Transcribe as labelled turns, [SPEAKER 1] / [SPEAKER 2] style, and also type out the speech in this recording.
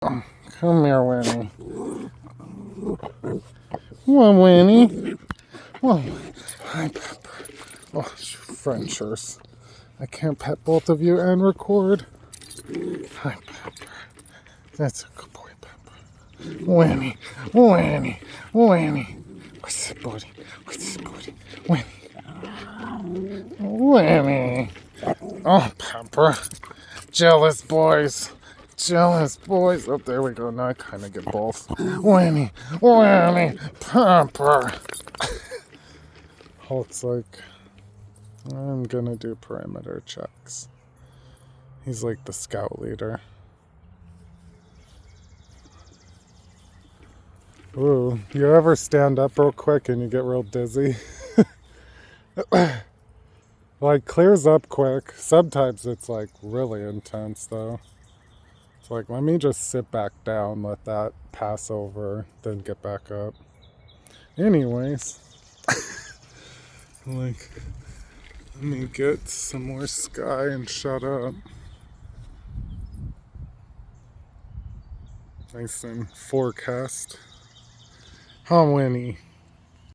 [SPEAKER 1] Come here, Winnie. Come on, Winnie. Whoa. Hi, Pepper. Oh, Frenchers. I can't pet both of you and record. Hi, Pepper. That's a good boy, Pepper. Winnie. Winnie. Winnie. What's the booty? What's the booty? Winnie. Winnie. Oh, Pepper. Jealous boys. Jealous boys. Oh, there we go. Now I kind of get both. Winnie. Winnie. Pepper. Hulk's like, I'm gonna do perimeter checks. He's like the scout leader. Ooh, you ever stand up real quick and you get real dizzy? Like, clears up quick. Sometimes it's like really intense though. It's like, let me just sit back down, let that pass over, then get back up. Anyways, like, let me get some more sky and shut up. Nice and forecast. Huh, Winnie?